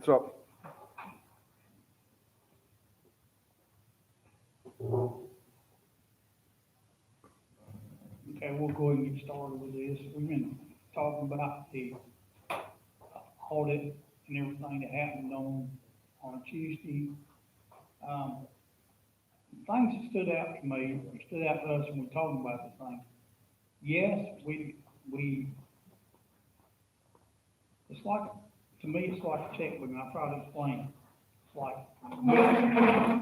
What's up? Okay, we'll go ahead and get started with this. We've been talking about the audit and everything that happened on Tuesday. Things that stood out to me, or stood out to us when we're talking about this thing. Yes, it's like, to me, it's like a checkbook, and I try to explain it. It's like,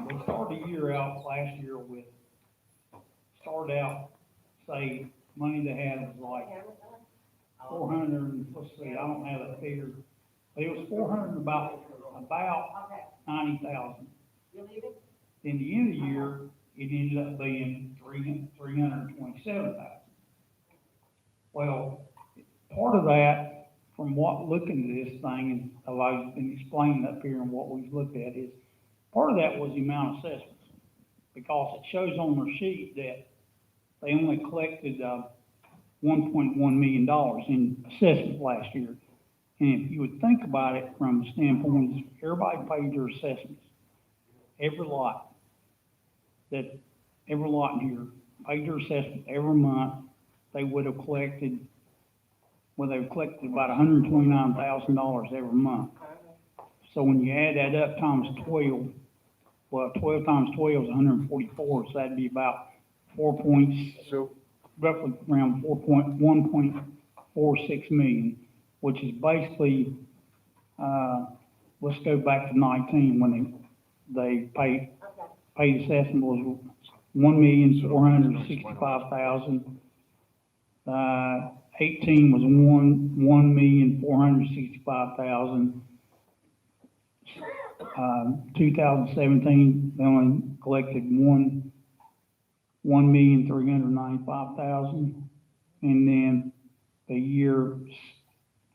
we started the year out last year with, say, money they had was like 400, let's see, I don't have that figure, but it was 400, about 90,000. In the end of the year, it ended up being 327,000. Well, part of that, from looking at this thing, and I've been explaining up here and what we've looked at is, part of that was the amount of assessments. Because it shows on their sheet that they only collected $1.1 million in assessments last year. And if you would think about it from the standpoint of everybody paid their assessments, every lot in here paid their assessment every month, they would have collected, they've collected about $129,000 every month. So when you add that up times 12, well, 12 times 12 is 144, so that'd be about roughly around 1.46 million, which is basically, let's go back to 19 when they paid assessment was 1,465,000. 18 was 1,465,000. 2017, they only collected 1,395,000. And then the year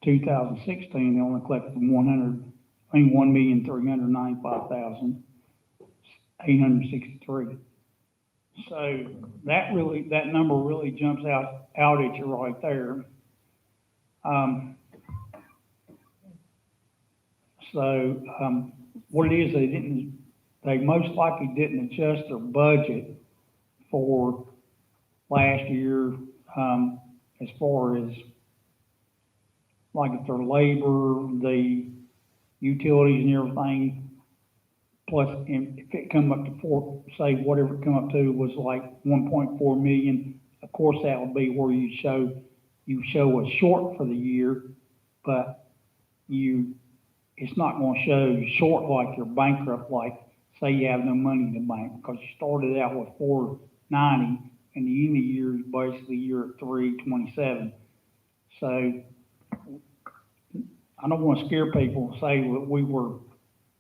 2016, they only collected 1,395,863. So that number really jumps out at you right there. What it is, they most likely didn't adjust their budget for last year, as far as like if their labor, the utilities and everything, plus if it come up to whatever it come up to was like 1.4 million, of course that would be where you show a short for the year, but it's not going to show you short like you're bankrupt, like say you have no money in the bank, because you started out with 490 and the end of the year is basically you're at 327. So I don't want to scare people and say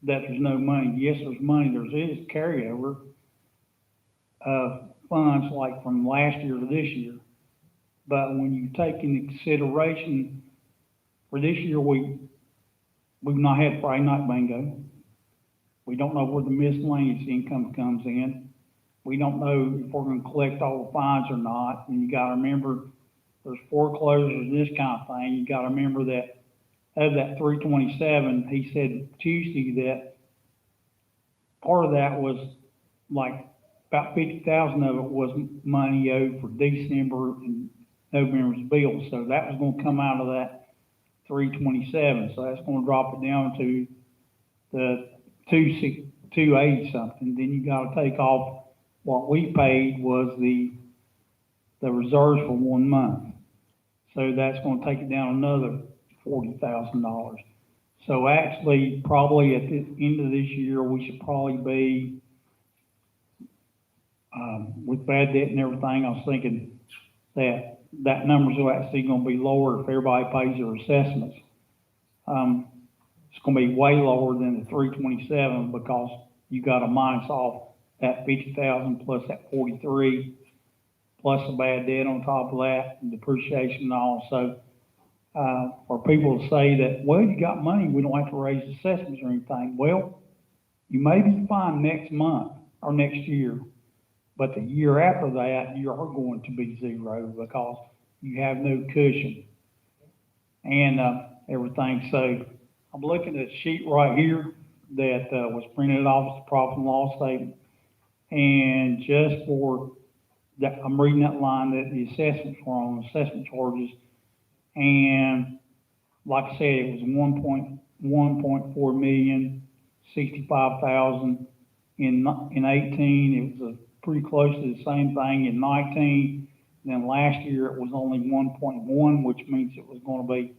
that there's no money. Yes, there's money. There is carryover of funds like from last year to this year. But when you take into consideration, for this year, we've not had Friday night bingo. We don't know where the miscellaneous income comes in. We don't know if we're going to collect all the fines or not. And you got to remember, there's foreclosures, this kind of thing. You got to remember that of that 327, he said Tuesday that part of that was like about 50,000 of it was money owed for December and November's bills. So that was going to come out of that 327. So that's going to drop it down to the 280 something. Then you got to take off what we paid was the reserves for 1 month. So that's going to take it down another $40,000. So actually, probably at the end of this year, we should probably be, with bad debt and everything, I was thinking that number's actually going to be lower if everybody pays their assessments. It's going to be way lower than the 327 because you got to minus off that 50,000 plus that 43, plus the bad debt on top of that, and depreciation and all. So for people to say that, well, you got money, we don't have to raise assessments or anything. Well, you may be fine next month or next year, but the year after that, you are going to be zero because you have no cushion and everything. So I'm looking at a sheet right here that, was printed off as the profit and loss statement. And just for that, I'm reading that line that the assessments were on, assessment charges. And like I said, it was 1.4 million, 65,000. In 18, it was pretty close to the same thing in 19. And then last year it was only 1.1, which means it was going to be,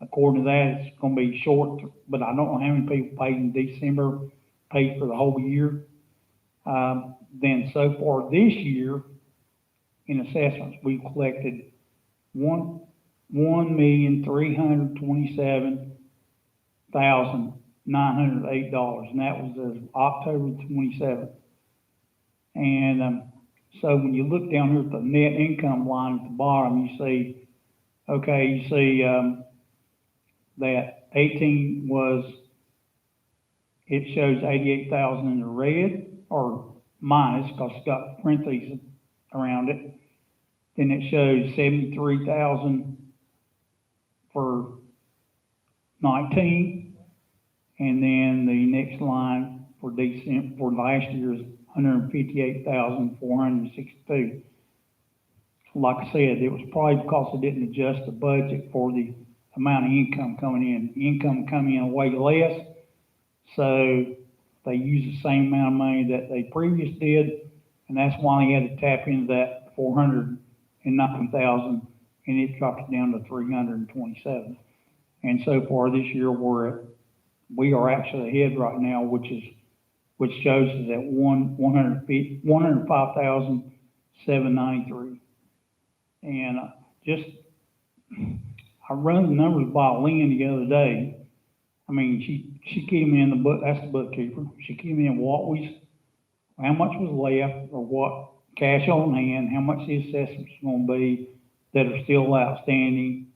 according to that, it's going to be short. But I don't know how many people paid in December, paid for the whole year. Then so far this year, in assessments, we've collected $1,327,908, and that was as of October 27th. And so when you look down here at the net income line at the bottom, you see, that 18 was, it shows 88,000 in the red, or minus, because it's got parentheses around it. Then it shows 73,000 for 19, and then the next line for December, for last year, is 158,462. Like I said, it was probably because they didn't adjust the budget for the amount of income coming in. Income coming in way less, so they used the same amount of money that they previously did, and that's why they had to tap into that 409,000, and it dropped it down to 327. And so far this year, we are actually ahead right now, which shows us at 105,793. And I run the numbers by Lynn the other day. I mean, she came in the book. That's the bookkeeper. She came in how much was left, or what cash on hand, how much the assessments are going to be that are still outstanding,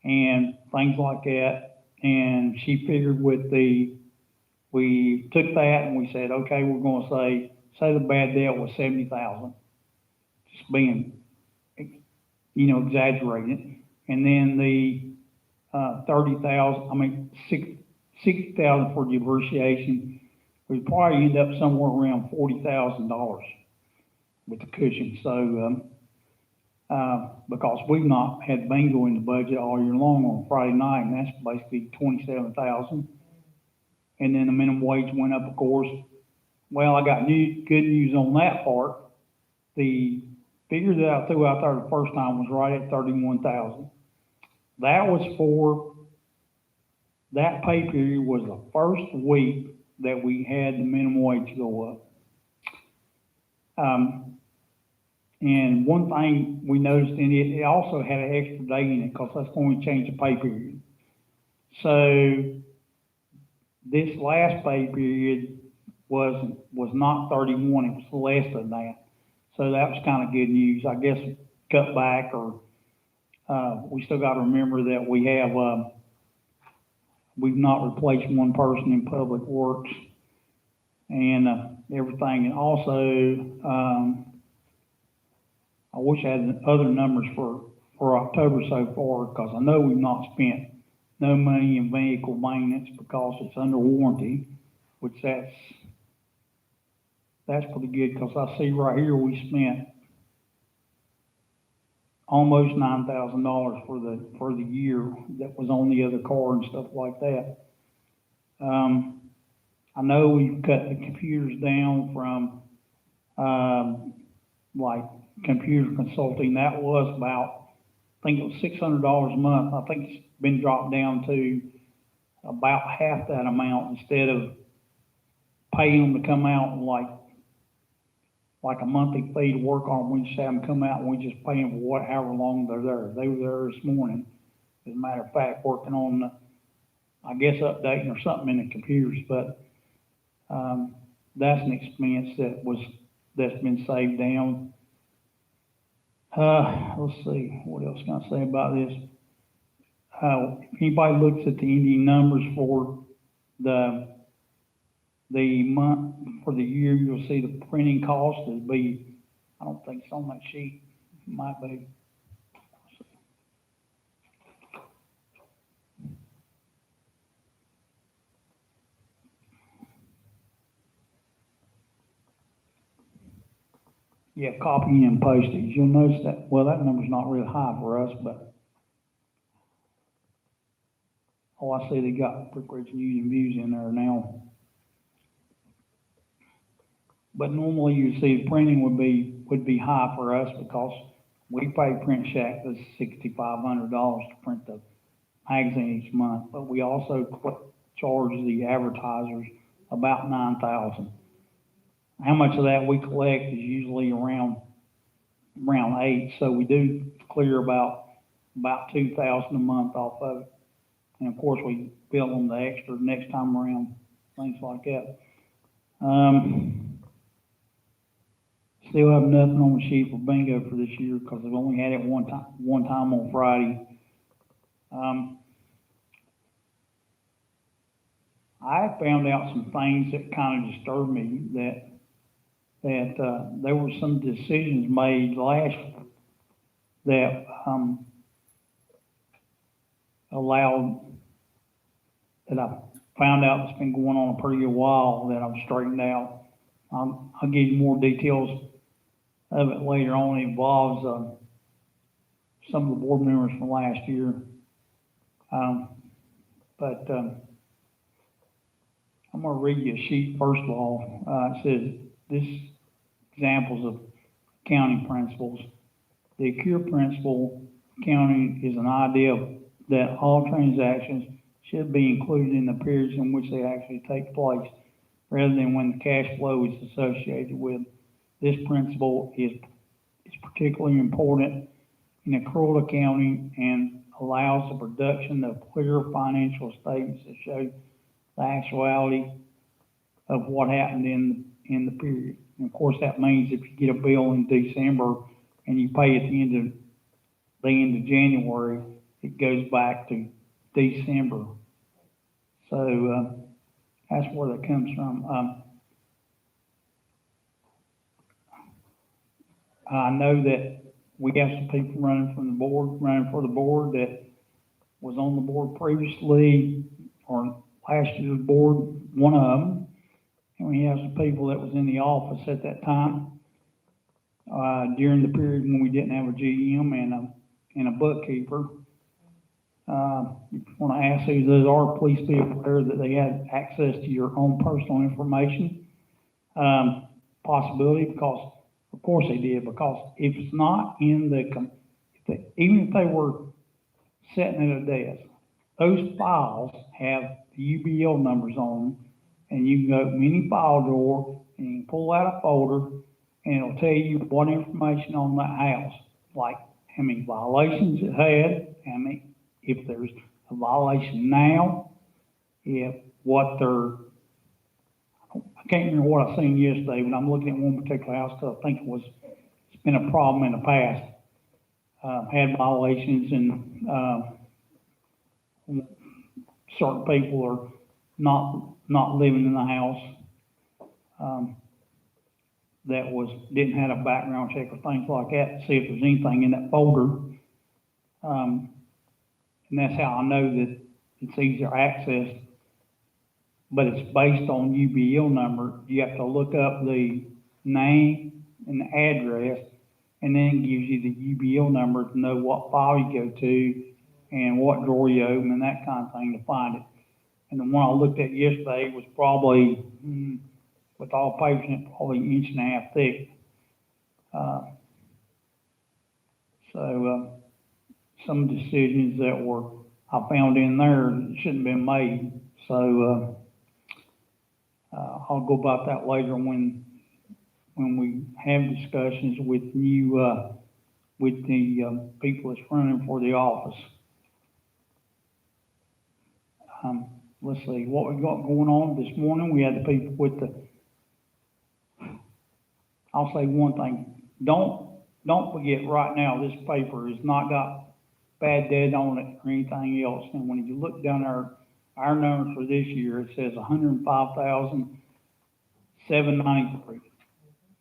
and things like that. And she figured we took that and we said, okay, we're going to say the bad debt was 70,000, just being, exaggerated. And then the 60,000 for depreciation, we probably end up somewhere around $40,000 with the cushion. So, because we've not had bingo in the budget all year long on Friday night, and that's basically 27,000. And then the minimum wage went up, of course. Well, I got good news on that part. The figure that I threw out there the first time was right at 31,000. That pay period was the first week that we had the minimum wage go up. And one thing we noticed in it also had an extra day in it, because that's when we changed the pay period. So this last pay period was not 31, it was less than that. So that was kind of good news. I guess cut back, or we still got to remember that we've not replaced one person in public works and everything. And also, I wish I had other numbers for October so far, because I know we've not spent no money in vehicle maintenance because it's under warranty, which that's pretty good, because I see right here we spent almost $9,000 for the year that was on the other car and stuff like that. I know we've cut the computers down from like computer consulting. That was about, I think it was $600 a month. I think it's been dropped down to about half that amount, instead of paying them to come out like a monthly fee to work on. We just have them come out and we just pay them for however long they're there. They were there this morning, as a matter of fact, working on, I guess, updating or something in the computers. But that's an expense that's been saved down. Let's see, what else can I say about this? If anybody looks at the ending numbers for the month, for the year, you'll see the printing cost will be, I don't think it's on that sheet, it might be. Yeah, copying and postage. You'll notice that, well, that number's not really high for us, but oh, I see they got Brookridge and Union Views in there now. But normally you see the printing would be high for us because we pay Print Shack the $6,500 to print the magazine each month, but we also charge the advertisers about $9,000. How much of that we collect is usually around $8, so we do clear about $2,000 a month off of it. And of course, we bill them the extra next time around, things like that. Still have nothing on the sheet for bingo for this year because they've only had it one time on Friday. I found out some things that kind of disturbed me, that there were some decisions made last year that allowed, that I found out that's been going on a pretty good while, that I've straightened out. I'll give you more details of it later on. It involves some of the board members from last year. But I'm going to read you a sheet first of all. It says, this examples of accounting principles. The accrue principle accounting is an idea that all transactions should be included in the periods in which they actually take place, rather than when the cash flow is associated with. This principle is particularly important in accrual accounting and allows the production of clear financial statements that show the actuality of what happened in the period. And of course, that means if you get a bill in December and you pay at the end of January, it goes back to December. So that's where that comes from. I know that we have some people running for the board that was on the board previously, or last year's board, one of them. And we have some people that was in the office at that time, during the period when we didn't have a GM and a bookkeeper. If you want to ask who those are, please be aware that they had access to your own personal information. Possibility, because of course they did, because if it's not in even if they were sitting at a desk, those files have the UBL numbers on them, and you can go to any file drawer and you can pull out a folder and it'll tell you what information on that house, like how many violations it had, if there's a violation now, I can't remember what I seen yesterday, but I'm looking at one particular house because I think it's been a problem in the past. Had violations, and certain people are not living in the house. That didn't have a background check or things like that to see if there's anything in that folder. And that's how I know that it's easier access. But it's based on UBL number. You have to look up the name and the address, and then it gives you the UBL number to know what file you go to and what drawer you open and that kind of thing to find it. And the one I looked at yesterday was probably, with all papers in it, probably an inch and a half thick. So some decisions that I found in there shouldn't have been made. So I'll go about that later when we have discussions with the people that's running for the office. Let's see what we got going on this morning. We had the people with I'll say one thing. Don't forget right now, this paper has not got bad debt on it or anything else. And when you look down our numbers for this year, it says $105,793.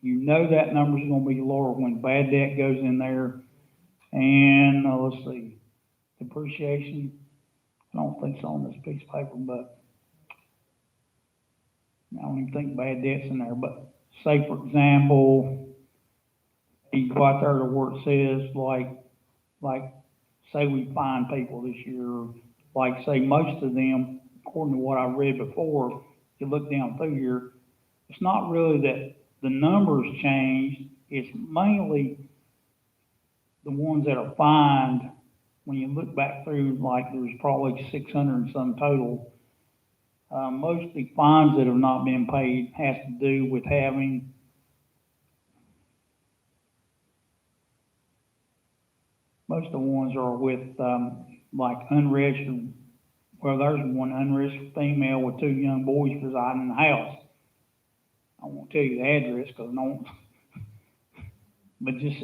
You know that number is going to be lower when bad debt goes in there. And let's see, depreciation. I don't think it's on this piece of paper, but I don't even think bad debt's in there. But say, for example, you go out there to where it says, like, say we find people this year, like, say most of them, according to what I read before, you look down through here, it's not really that the numbers changed, it's mainly the ones that are fined. When you look back through, like, there's probably 600 and some total. Most of the fines that have not been paid has to do with having most of the ones are with, like unregistered, well, there's one unregistered female with 2 young boys residing in the house. I won't tell you the address because no, but just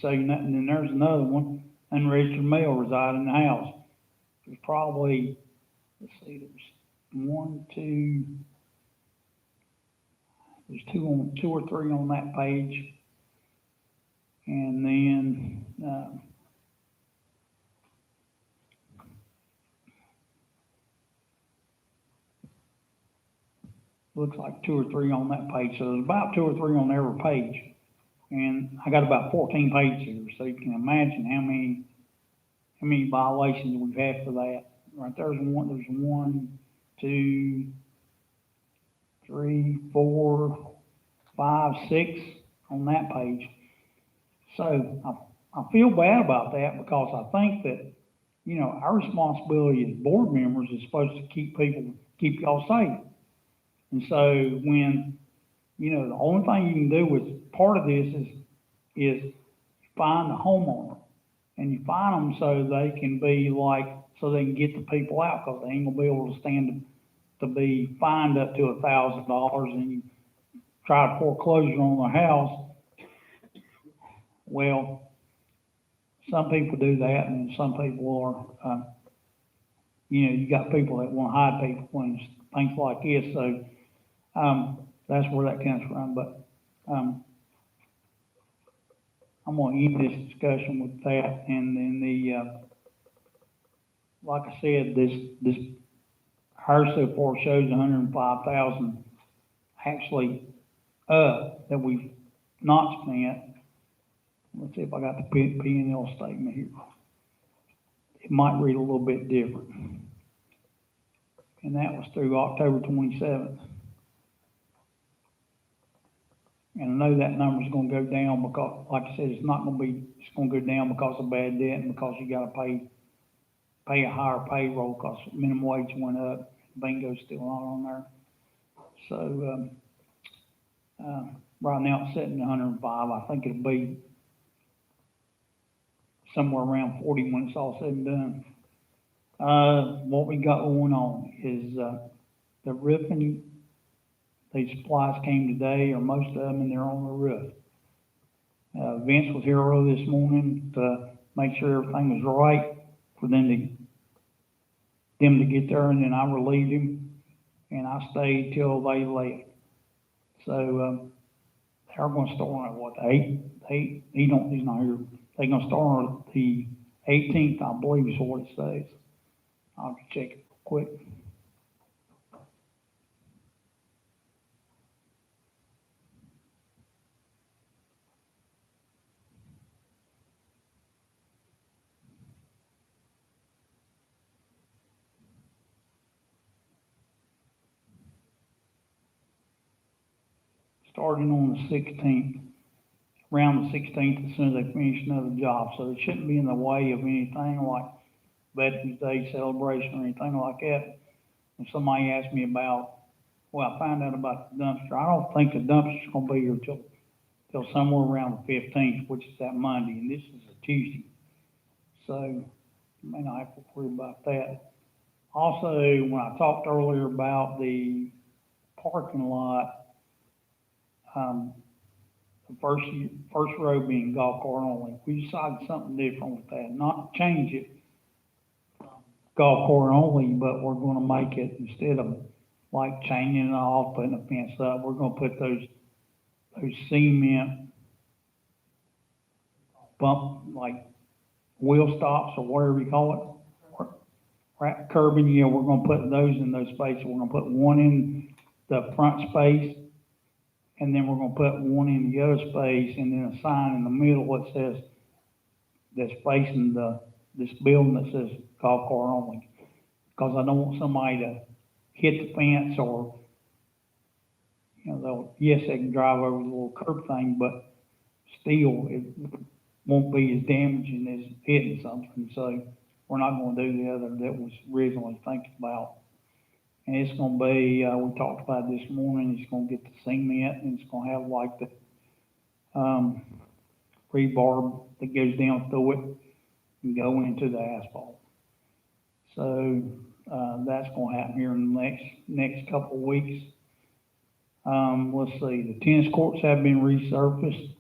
so you know, and then there's another one, unregistered male residing in the house. There's probably, let's see, there's two or three on that page. And then, looks like 2 or 3 on that page. So there's about 2 or 3 on every page. And I got about 14 pages here, so you can imagine how many violations we've had for that. Right there's 1, 2, 3, 4, 5, 6 on that page. So I feel bad about that because I think that, you know, our responsibility as board members is supposed to keep y'all safe. And so when, you know, the only thing you can do with part of this is find the homeowner. And you find them so they can be like, so they can get the people out, because they ain't gonna be able to stand to be fined up to $1,000 and you try to foreclosure on their house. Well, some people do that, and some people are, you know, you got people that want to hide people and things like this. So that's where that comes from. But I'm going to end this discussion with that, and then like I said, this ours so far shows 105,000 actually that we've not spent. Let's see if I got the P&L statement here. It might read a little bit different. And that was through October 27th. And I know that number's gonna go down because, like I said, it's gonna go down because of bad debt and because you gotta pay a higher payroll because minimum wage went up. Bingo's still not on there. So, right now it's sitting at 105. I think it'll be somewhere around 40 when it's all said and done. What we got going on is the roofing. These supplies came today, or most of them, and they're on the roof. Vince was here early this morning to make sure everything was right for them to get there, and then I relieved him, and I stayed till they left. So they're going to start on what, 8? He's not here. They're going to start on the 18th, I believe is what it says. I'll check it quick. Starting on the 16th, around the 16th, as soon as they finish another job. So it shouldn't be in the way of anything like Veterans Day celebration or anything like that. And somebody asked me about, well, I found out about the dumpster. I don't think the dumpster's gonna be here till somewhere around the 15th, which is that Monday, and this is a Tuesday. So you may not have to worry about that. Also, when I talked earlier about the parking lot, the first row being golf cart only. We decided something different with that, not change it golf cart only, but we're going to make it, instead of like chaining it off, putting a fence up, we're going to put those cement bump, like wheel stops or whatever you call it, right, curbing. Yeah, we're going to put those in those spaces. We're going to put one in the front space and then we're gonna put one in the other space, and then a sign in the middle that says, that's facing this building that says golf cart only. Because I don't want somebody to hit the fence or, yes, they can drive over the little curb thing, but still, it won't be as damaging as hitting something. So we're not gonna do the other that was originally thinking about. And it's gonna be, we talked about it this morning, it's gonna get the cement, and it's gonna have like the, rebar that goes down through it and go into the asphalt. So, that's gonna happen here in the next couple of weeks. Let's see, the tennis courts have been resurfaced.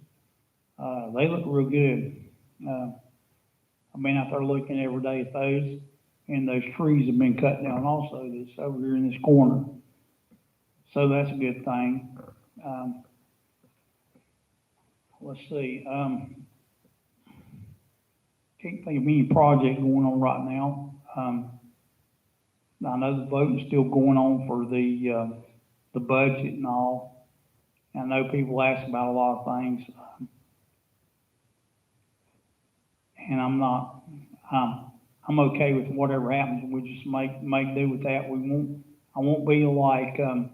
They look real good. I've been out there looking every day at those, and those trees have been cut down also, that's over here in this corner. So that's a good thing. Let's see, can't think of any project going on right now. I know the voting's still going on for the budget and all. I know people ask about a lot of things. And I'm not, I'm okay with whatever happens. We just make do with that. I won't be like, I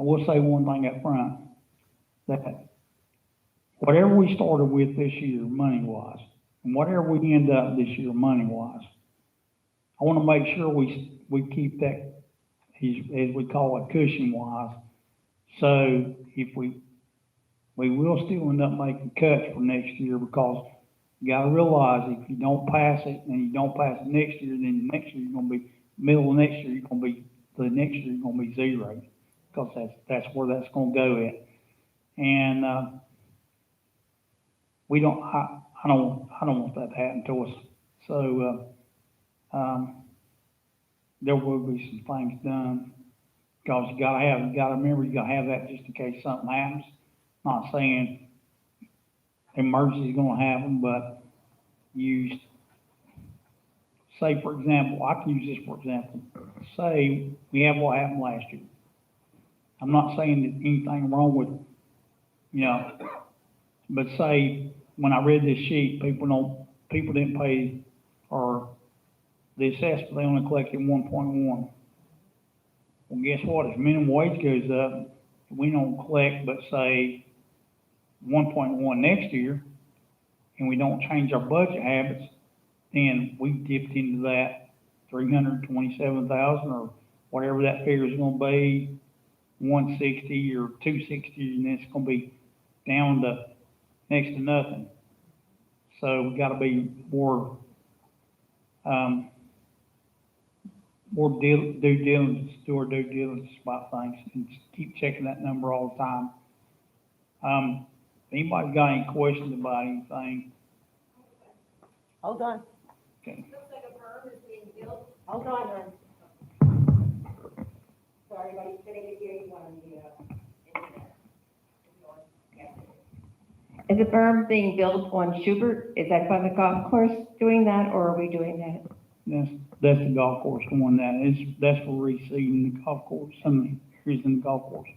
will say one thing up front, that whatever we started with this year, money-wise, and whatever we end up this year, money-wise, I want to make sure we keep that, as we call it, cushion-wise. So if we will still end up making cuts for next year, because you got to realize if you don't pass it and you don't pass it next year, then the next year you're going to be, middle of next year, you're going to be, the next year you're going to be zero, because that's where that's going to go at. And I don't want that to happen to us. So there will be some things done, because you got to remember, you got to have that just in case something happens. Not saying emergency is going to happen, but say, for example, I can use this for example. Say we have what happened last year. I'm not saying that anything wrong with, but say when I read this sheet, people didn't pay, or the assessment, they only collected 1.1. Well, guess what? If minimum wage goes up, we don't collect, but say 1.1 next year, and we don't change our budget habits, then we dipped into that 327,000 or whatever that figure is going to be, 160 or 260, and it's going to be down to next to nothing. So we got to be more due diligence, do our due diligence about things, and just keep checking that number all the time. Anybody got any questions about anything? Hold on. Okay. Looks like a berm is being built. Hold on, hon. Sorry, everybody, sitting here, you want to, internet. Is the berm being built on Schubert? Is that by the golf course doing that, or are we doing that? That's the golf course doing that. That's for reseeding the golf course, some areas in the golf course.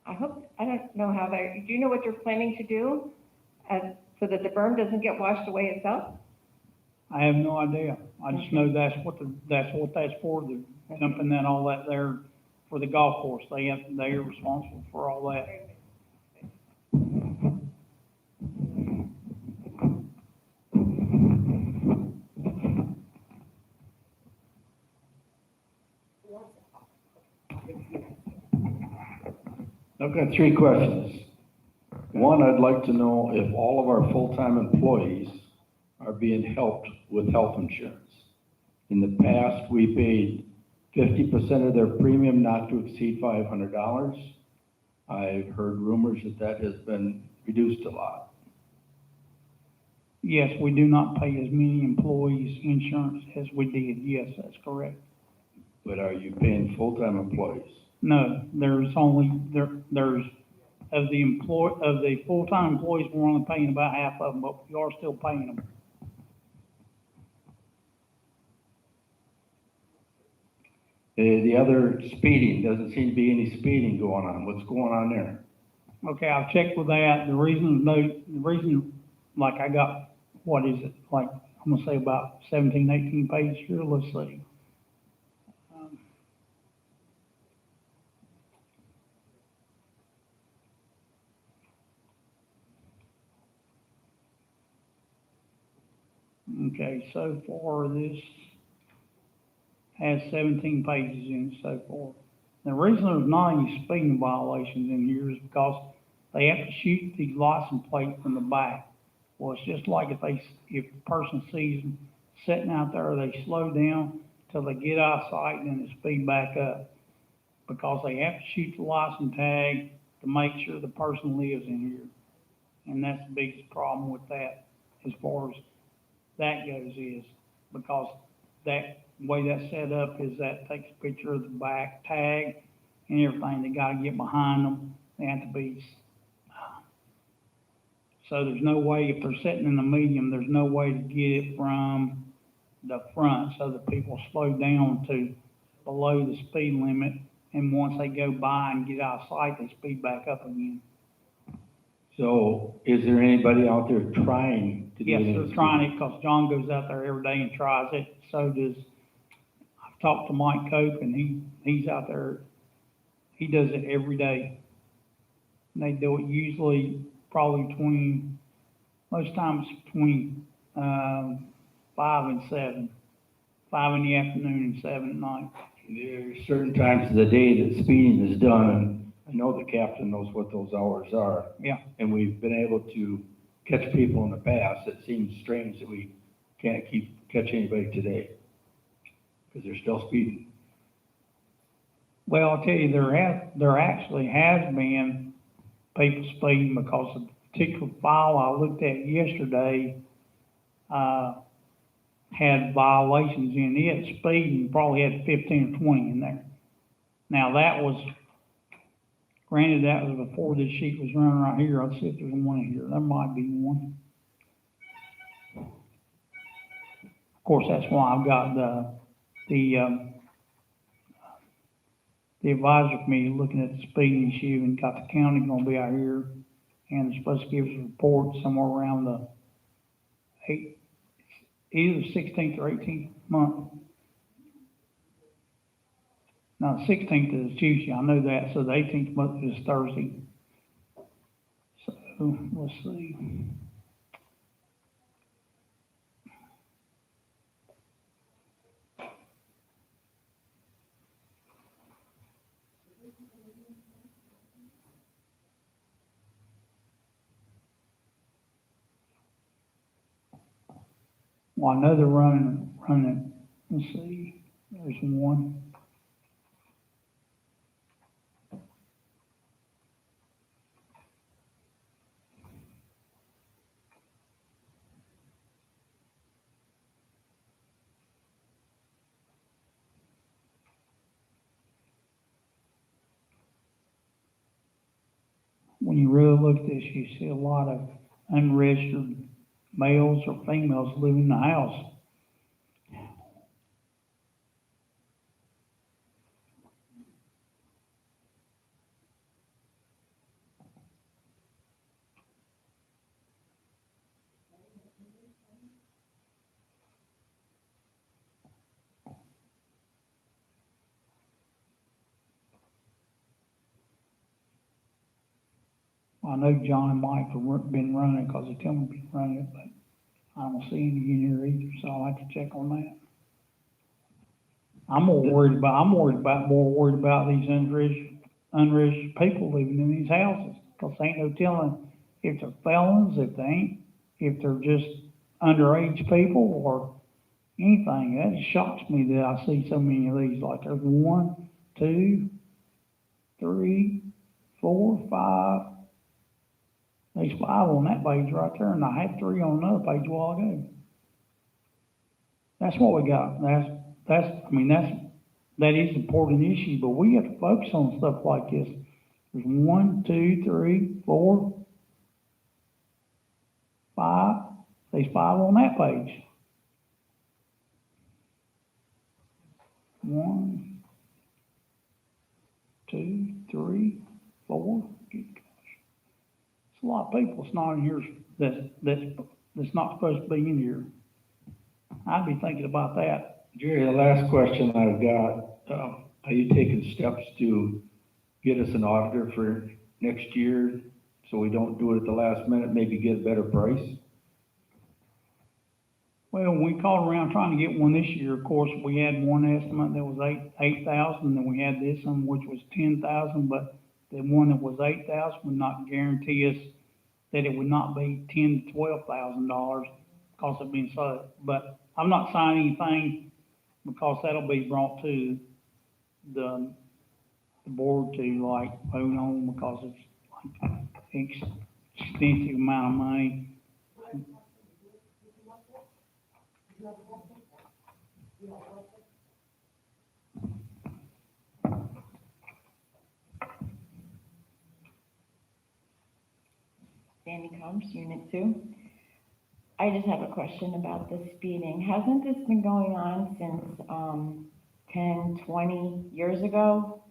I don't know how do you know what you're planning to do, so that the berm doesn't get washed away itself? I have no idea. I just know that's what that's for, the dumping that, all that there for the golf course. They are responsible for all that. I've got 3 questions. One, I'd like to know if all of our full-time employees are being helped with health insurance. In the past, we paid 50% of their premium not to exceed $500. I've heard rumors that has been reduced a lot. Yes, we do not pay as many employees insurance as we did. Yes, that's correct. But are you paying full-time employees? No, there's of the full-time employees, we're only paying about half of them, but we are still paying them. The other speeding, doesn't seem to be any speeding going on. What's going on there? Okay, I've checked with that. The reason, like I got, what is it, like, I'm gonna say about 17, 18 pages here, let's see. Okay, so far this has 17 pages in it so far. The reason there's not any speeding violations in here is because they have to shoot these license plates from the back. Well, it's just like if a person sees them sitting out there, they slow down till they get out of sight and then they speed back up. Because they have to shoot the license tag to make sure the person lives in here. And that's the biggest problem with that, as far as that goes, is because that way that's set up is that takes a picture of the back tag and everything. They gotta get behind them. They have to be, so there's no way, if they're sitting in the medium, there's no way to get it from the front so that people slow down to below the speed limit. And once they go by and get out of sight, they speed back up again. So is there anybody out there trying to do Yes, this? they're trying it, because John goes out there every day and tries it. So does, I've talked to Mike Cope, and he's out there, he does it every day. And they do it usually probably between, most times between, 5 and 7. 5 in the afternoon and 7 at night. There are certain times of the day that speeding is done, and I know the captain knows what those hours are. Yeah. And we've been able to catch people in the past. It seems strange that we can't catch anybody today, because they're still speeding. Well, I'll tell you, there actually has been people speeding, because of the particular file I looked at yesterday, had violations in it, speeding, probably had 15 or 20 in there. Now, that was, granted, that was before this sheet was running right here. Let's see if there's one in here. There might be one. Of course, that's why I've got the advisory committee looking at the speeding issue, and got the county gonna be out here, and they're supposed to give us a report somewhere around the either the 16th or 18th month. Now, the 16th is Tuesday, I know that, so the 18th month is Thursday. So, let's see. Well, I know they're running, let's see, there's one. When you really look at this, you see a lot of unregistered males or females living in the house. I know John and Mike have been running it, because they tell me to be running it, but I don't see any in here either, so I'll have to check on that. I'm more worried about these unregistered people living in these houses, because ain't no telling if they're felons, if they're just underage people or anything. That just shocks me that I see so many of these. Like, there's 1, 2, 3, 4, 5. There's 5 on that page right there, and I had 3 on another page a while ago. That's what we got. That is an important issue, but we have to focus on stuff like this. There's 1, 2, 3, 4, 5. There's 5 on that page. 1, 2, 3, 4. Good gosh. It's a lot of people that's not in here, that's not supposed to be in here. I'd be thinking about that. Jerry, the last question I've got, are you taking steps to get us an auditor for next year so we don't do it at the last minute, maybe get a better price? Well, we called around trying to get one this year. Of course, we had one estimate that was 8,000, and we had this one, which was 10,000, but the one that was 8,000 would not guarantee us that it would not be $10,000 to $12,000 because of being so. But I'm not signing anything because that'll be brought to the board to like vote on because it's like extensive amount of money. Sandy Combs, Unit 2. I just have a question about the speeding. Hasn't this been going on since 10, 20 years ago?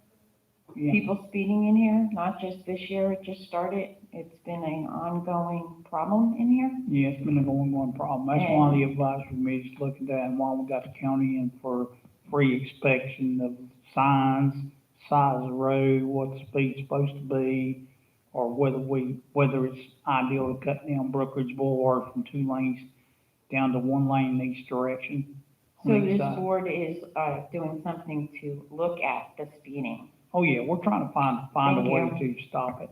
Yeah. People speeding in here, not just this year, it just started. It's been an ongoing problem in here. Yeah, it's been an ongoing problem. That's why the advisory committee's looking at that and why we got the county in for free inspection of signs, size of road, what the speed's supposed to be, or whether it's ideal to cut down Brookridge Boulevard from 2 lanes down to 1 lane in each direction. So on each this side. board is doing something to look at the speeding. Oh, yeah, we're trying to find Thank a way you. to stop it.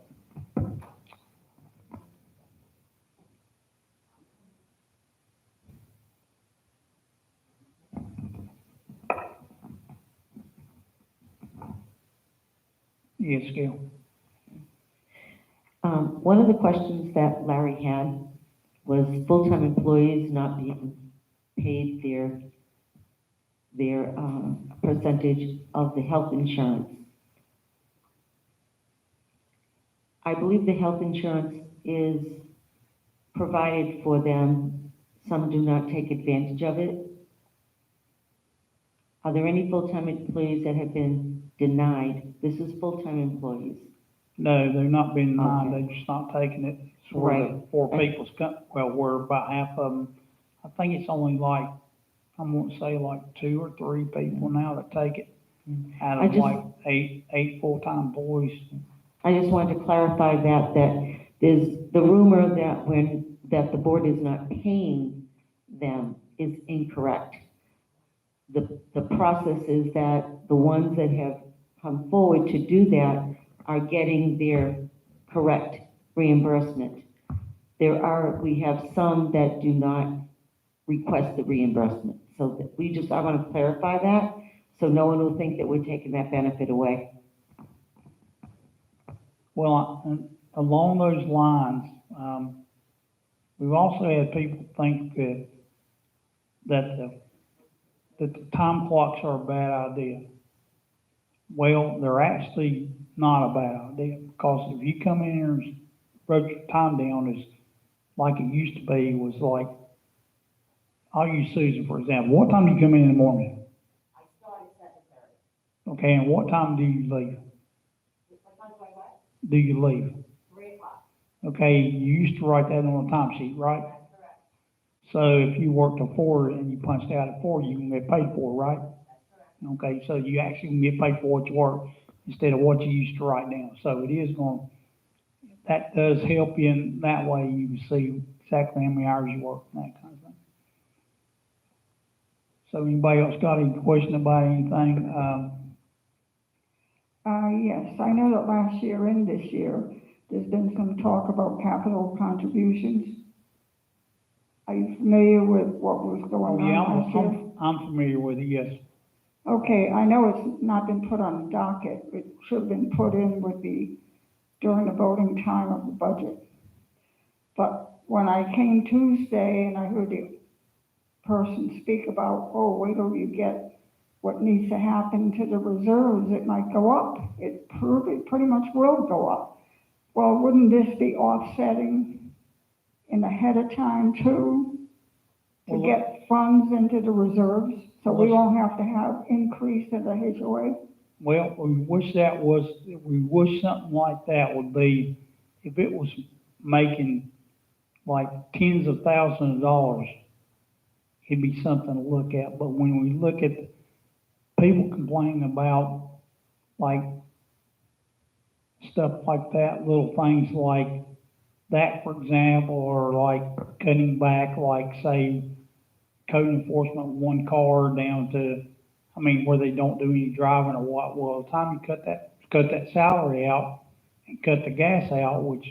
Yes, Gail. One of the questions that Larry had was full-time employees not being paid their percentage of the health insurance. I believe the health insurance is provided for them. Some do not take advantage of it. Are there any full-time employees that have been denied? This is full-time employees. No, they're not being denied, Okay. they're just not taking it. It's where the Right. 4 people's well, we're about half of them. I think it's only like, I'm gonna say like 2 or 3 people now that take it out I of just- like eight full-time employees. I just wanted to clarify that there's the rumor that the board is not paying them is incorrect. The process is that the ones that have come forward to do that are getting their correct reimbursement. We have some that do not request the reimbursement. So I want to clarify that, so no one will think that we're taking that benefit away. Well, along those lines, we've also had people think that the time clocks are a bad idea. Well, they're actually not a bad idea, because if you come in here and wrote your time down as like it used to be, was like, I'll use Susan for example. What time do you come in the morning? I start at 7:30. Okay, and what time do you leave? What time do I what? Do you leave? 3 o'clock. Okay, you used to write that on a timesheet, right? That's correct. So if you worked till 4 and you punched out at 4, you can get paid for it, right? That's correct. Okay, so you actually can get paid for what you work instead of what you used to write down. So it is that does help you in that way. You can see exactly how many hours you work and that kind of thing. So anybody else got any question about anything? Yes, I know that last year and this year, there's been some talk about capital contributions. Are you familiar with what was Oh, going yeah, on last year? I'm familiar with it, yes. Okay, I know it's not been put on the docket. It should have been put in during the voting time of the budget. But when I came Tuesday and I heard the person speak about, wait till you get what needs to happen to the reserves, it might go up. It pretty much will go up. Well, wouldn't this be offsetting in ahead of time too? To Well, get funds into the reserves, so we well, won't have to have increase in the HOA? Well, we wish something like that would be, if it was making like tens of thousands of dollars, it'd be something to look at. But when we look at people complaining about like stuff like that, little things like that, for example, or like cutting back, like say, code enforcement, one car down to, I mean, where they don't do any driving or what, well, the time you cut that salary out and cut the gas out, which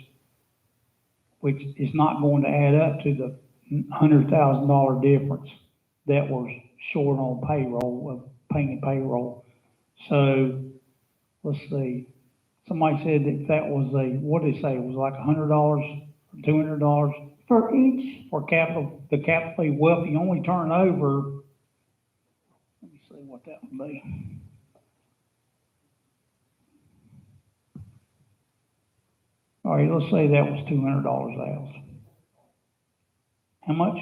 is not going to add up to the $100,000 difference that was short on payroll, of paying payroll. So, let's see, somebody said that that was what did they say, it was like $100, $200 For each, for the capital fee. Well, if you only turn over, let me see what that would be. All right, let's say that was $200 else. How much?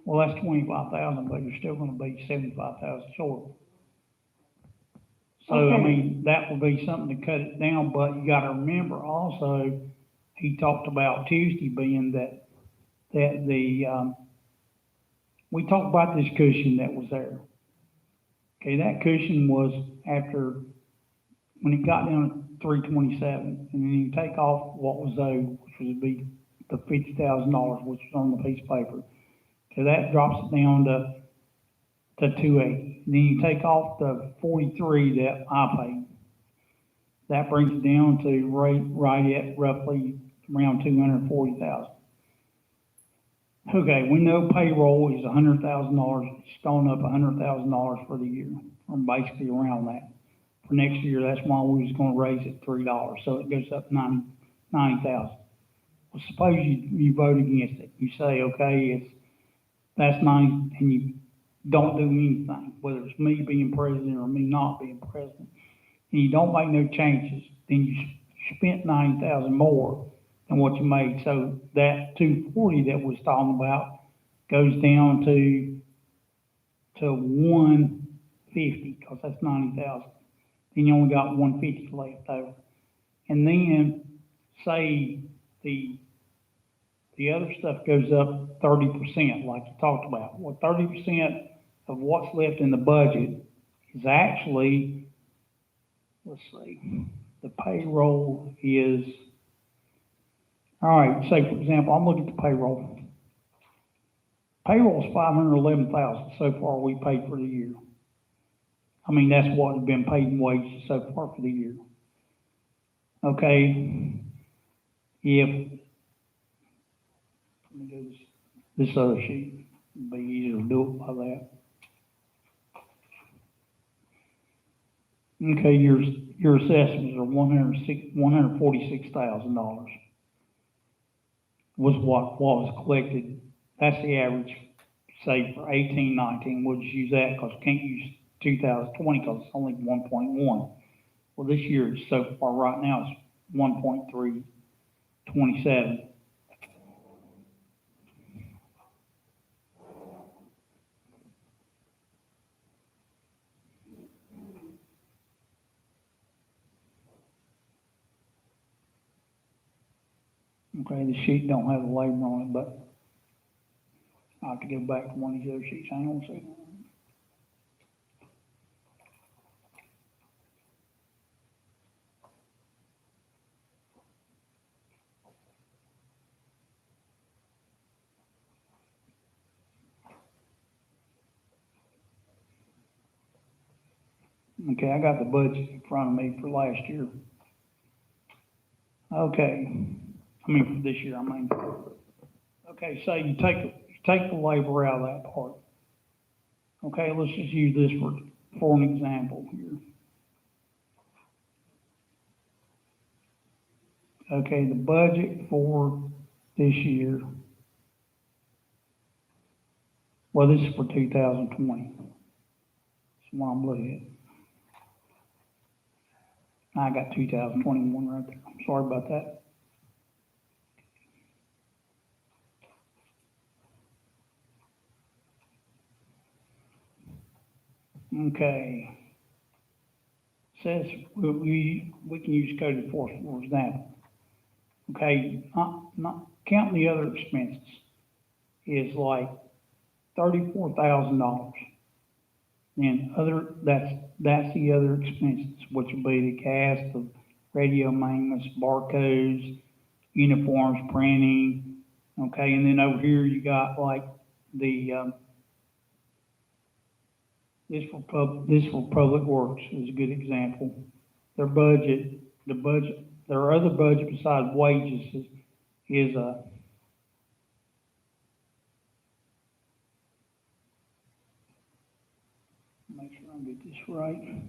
Well, that's 25,000, but you're still gonna be 75,000 short. So, I Okay. mean, that would be something to cut it down, but you gotta remember also, he talked about Tuesday being that we talked about this cushion that was there. Okay, that cushion was after, when it got down to 327, and then you take off what was owed, which would be the $50,000, which was on the piece of paper. So that drops it down to 280. Then you take off the 43 that I paid. That brings it down to right at roughly around 240,000. Okay, we know payroll is $100,000, it's gone up $100,000 for the year, or basically around that. For next year, that's why we was gonna raise it $3, so it goes up 90,000. Well, suppose you vote against it. You say, okay, that's 90, and you don't do anything, whether it's me being president or me not being president, and you don't make no changes, then you spent 90,000 more than what you made. So that 240 that we're talking about goes down to 150, because that's 90,000. Then you only got 150 left over. And then say the other stuff goes up 30%, like you talked about. Well, 30% of what's left in the budget is actually, let's see, the payroll is, all right, say for example, I'm looking at the payroll. Payroll is 511,000 so far we paid for the year. I mean, that's what has been paid in wages so far for the year. Okay, let me do this other sheet, it'd be easier to do it by that. Okay, your assessments are $146,000 was what was collected. That's the average, say for 18-19. We'll just use that because we can't use 2020 because it's only 1.1. Well, this year so far right now it's 1.327. Okay, the sheet don't have the label on it, but I have to go back to one of these other sheets. Hang on a second. Okay, I got the budget in front of me for last year. Okay, I mean for this year, I mean. Okay, so you take the labor out of that part. Okay, let's just use this for an example here. Okay, the budget for this year, well, this is for 2020. That's what I'm looking I got 2021 right there. I'm sorry about that. Okay. Says we can use code enforcement for example. Okay, not counting the other expenses is like $34,000. And that's the other expenses, which will be the gas, the radio maintenance, barcodes, uniforms, printing, okay, and then over here you got like the, this for public works is a good example. Their budget, their other budget besides wages is make sure I get this right.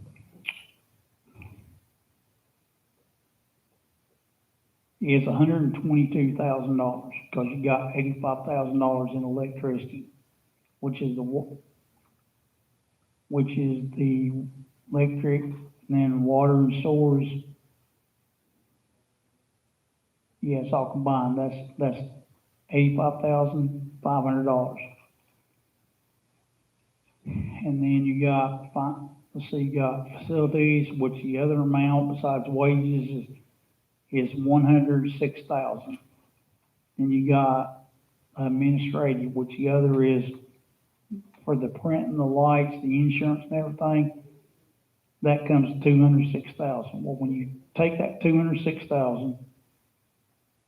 Is $122,000, because you got $85,000 in electricity, which is the electric, and then water and sewers. Yeah, it's all combined, that's $85,500. And then you got, let's see, you got facilities, which the other amount besides wages is $106,000. And you got administrative, which the other is for the print and the lights, the insurance and everything. That comes to $206,000. Well, when you take that $206,000,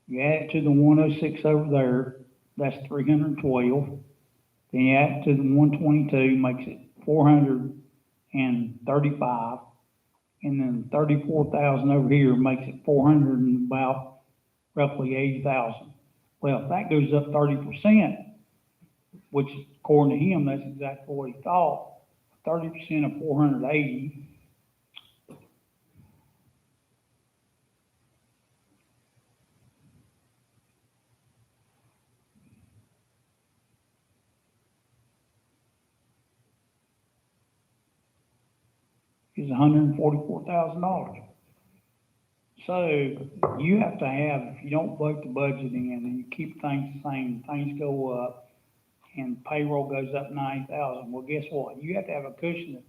you add it to the 106 over there, that's 312. Then you add it to the 122, makes it 435. And then 34,000 over here makes it 400 and about roughly 80,000. Well, if that goes up 30%, which according to him, that's exactly what he thought, 30% of 480 is $144,000. So you have to have, if you don't vote the budget in and you keep things the same, things go up and payroll goes up 90,000, well, guess what? You have to have a cushion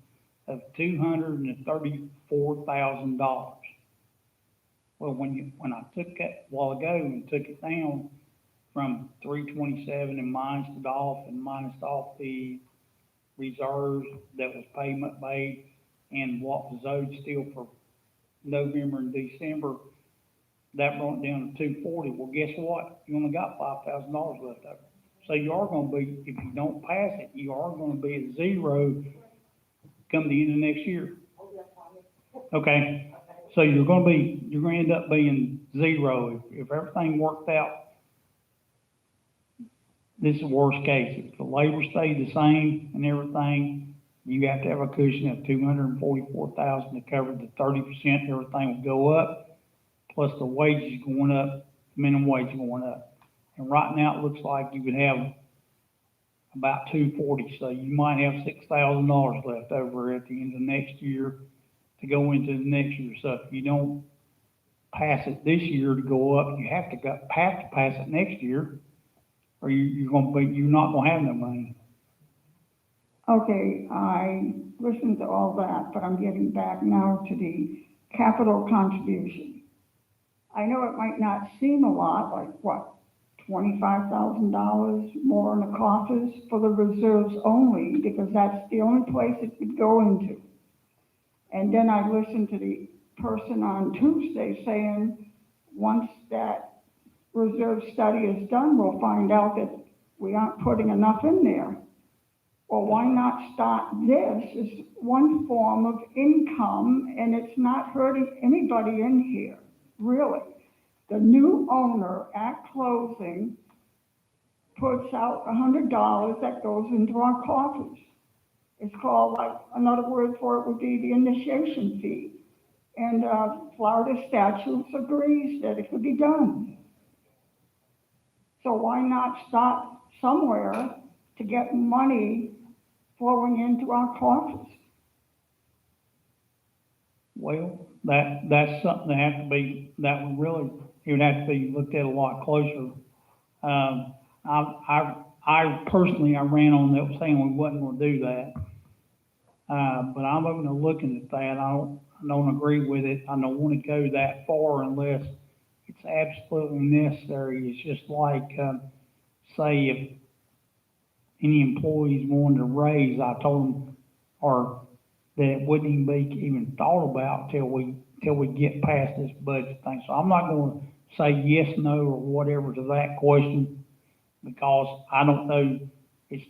of $234,000. Well, when I took that a while ago and took it down from 327 and minused off the reserves that was payment made and what was owed still for November and December, that brought it down to 240. Well, guess what? You only got $5,000 left over. So you are going to be, if you don't pass it, you are going to be at zero come the end of next year. Okay, so you're going to end up being zero if everything worked out. This is the worst case. If the labor stayed the same and everything, you have to have a cushion of $244,000 to cover the 30%. Everything will go up, plus the wages going up, minimum wage going up. And right now it looks like you could have about $240. So you might have $6,000 left over at the end of next year to go into the next year. So if you don't pass it this year to go up, you have to pass it next year, or you're not going to have no money. Okay, I listened to all that, but I'm getting back now to the capital contribution. I know it might not seem a lot, like what, $25,000 more in the coffers for the reserves only, because that's the only place it could go into. And then I listened to the person on Tuesday saying, once that reserve study is done, we'll find out that we aren't putting enough in there. Well, why not start this as one form of income, and it's not hurting anybody in here, really. The new owner at closing puts out $100 that goes into our coffers. It's called, like, another word for it would be the initiation fee. And Florida statutes agrees that it could be done. So why not start somewhere to get money flowing into our coffers? Well, that's something that have to be, that would really, it would have to be looked at a lot closer. I personally, I ran on that saying we wasn't gonna do that. But I'm open to looking at that. I don't agree with it. I don't wanna go that far unless it's absolutely necessary. It's just like, say if any employees wanted a raise, I told them, or that it wouldn't even be even thought about till we get past this budget thing. So I'm not gonna say yes, no, or whatever to that question, because I don't know. It's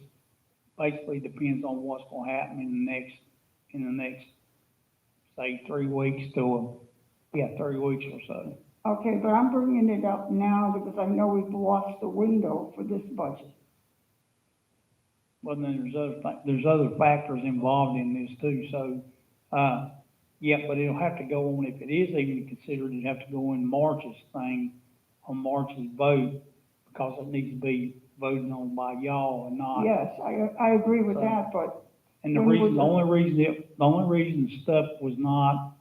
basically depends on what's gonna happen in the next, say, 3 weeks to, 3 weeks or so. Okay, but I'm bringing it up now because I know we've lost the window for this budget. Well, then there's other factors involved in this too, so, but it'll have to go on, if it is even considered, it'd have to go in March's thing, on March's vote, because it needs to be voted on by y'all and not. Yes, I agree with So- that, but And the when was only reason the stuff was not,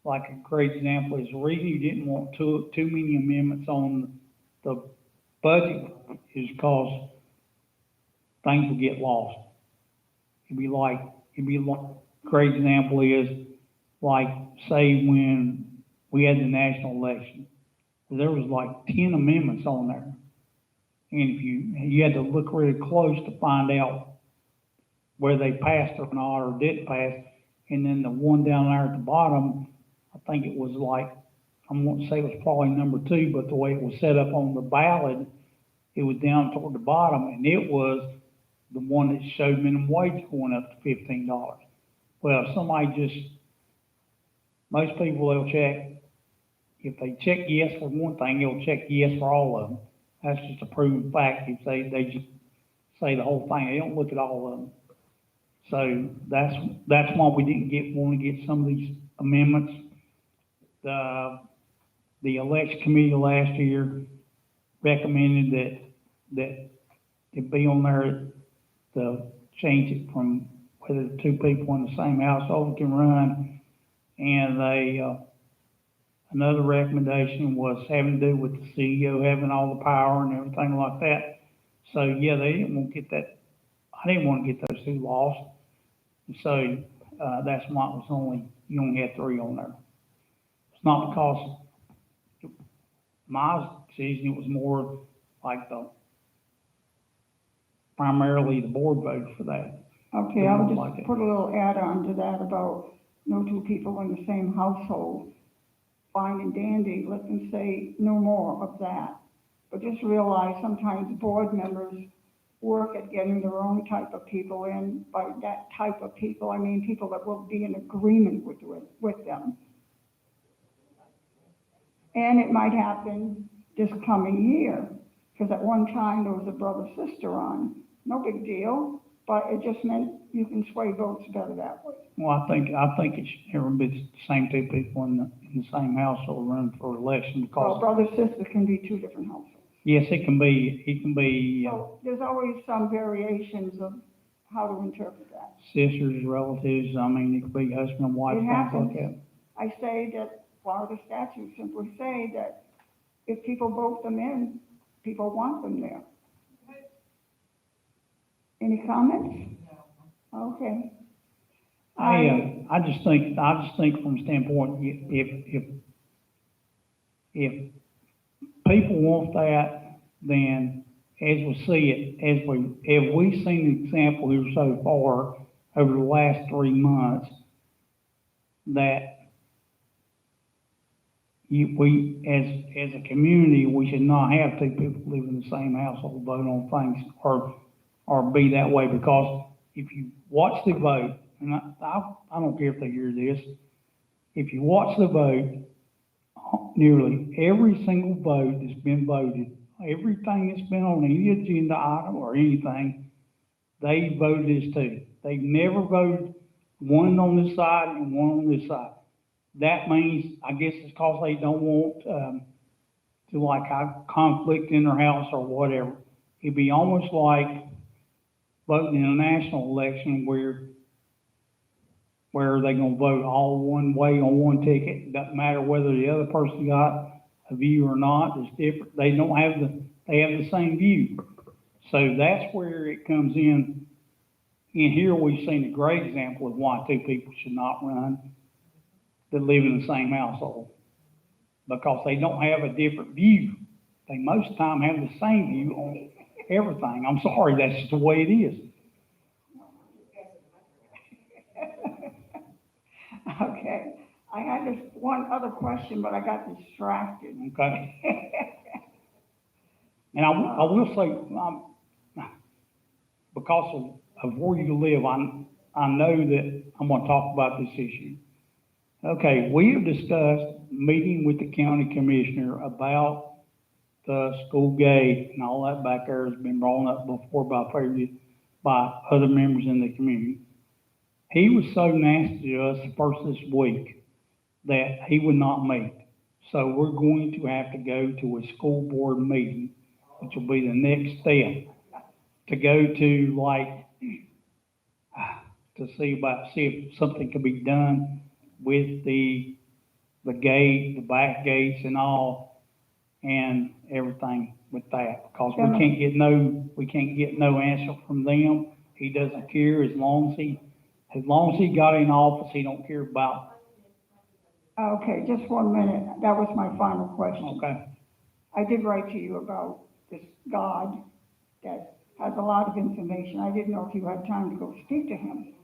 like a great example is the reason you didn't want too many amendments on the budget is because things would get lost. Great example is, like, say when we had the national election, there was like 10 amendments on there. And if you had to look really close to find out where they passed or not, or didn't pass. And then the one down there at the bottom, I think it was like, I won't say it was probably number 2, but the way it was set up on the ballot, it was down toward the bottom, and it was the one that showed minimum wage going up to $15. Well, most people, they'll check, if they check yes for one thing, they'll check yes for all of them. That's just a proven fact. If they just say the whole thing, they don't look at all of them. So that's why we didn't want to get some of these amendments. The election committee last year recommended that it be on there to change it from whether the 2 people in the same household can run. And another recommendation was having to do with the CEO having all the power and everything like that. So yeah, they didn't want to get that. I didn't want to get those 2 lost. So, that's why it was you only had 3 on there. It's not because my decision, it was more like primarily the board voted for that. okay, I'll just put a little add-on to that about no 2 people in the same household. Fine and dandy, let them say no more of that. But just realize sometimes board members work at getting their own type of people in. By that type of people, I mean people that will be in agreement with them. And it might happen this coming year, because at one time there was a brother-sister on. No big deal, but it just meant you can sway votes better that way. Well, I think it should never be the same 2 people in the same household running for election, Well, because, brother-sister can be 2 different households. yes, it can be, So there's always some variations of how to interpret that. sisters, relatives, I mean, it could be husband and wife, It things happens. like that. I say that Florida statutes simply say that if people vote them in, people want them there. Any comments? No. Okay. I just think from a standpoint, if people want that, then as we see it, as we've seen the example here so far over the last 3 months, that we, as a community, we should not have 2 people living in the same household vote on things, or be that way, because if you watch the vote, and I don't care if they hear this, if you watch the vote, nearly every single vote that's been voted, everything that's been on any agenda item or anything, they voted as 2. They've never voted one on this side and one on this side. That means, I guess it's because they don't want, to like have conflict in their house or whatever. It'd be almost like voting in a national election where where they gonna vote all one way on one ticket. Doesn't matter whether the other person got a view or not, it's different. They don't have they have the same view. So that's where it comes in. In here, we've seen a great example of why two people should not run that live in the same household. Because they don't have a different view. They most of the time have the same view on everything. I'm sorry, that's just the way it is. Okay, I had this one other question, but I got distracted. Okay? And I will say, because of where you live, I know that I'm gonna talk about this issue. Okay, we have discussed meeting with the county commissioner about the school gate and all that back there has been brought up before by other members in the community. He was so nasty to us the first this week that he would not meet. So we're going to have to go to a school board meeting, which will be the next step, to go to see if something can be done with the gate, the back gates and all, and everything with that, because we can't get no answer from them. He doesn't care as long as he got in office, he don't care about. Okay, just 1 minute. That was my final question. Okay, I did write to you about this God that has a lot of information. I didn't know if you had time to go speak to him.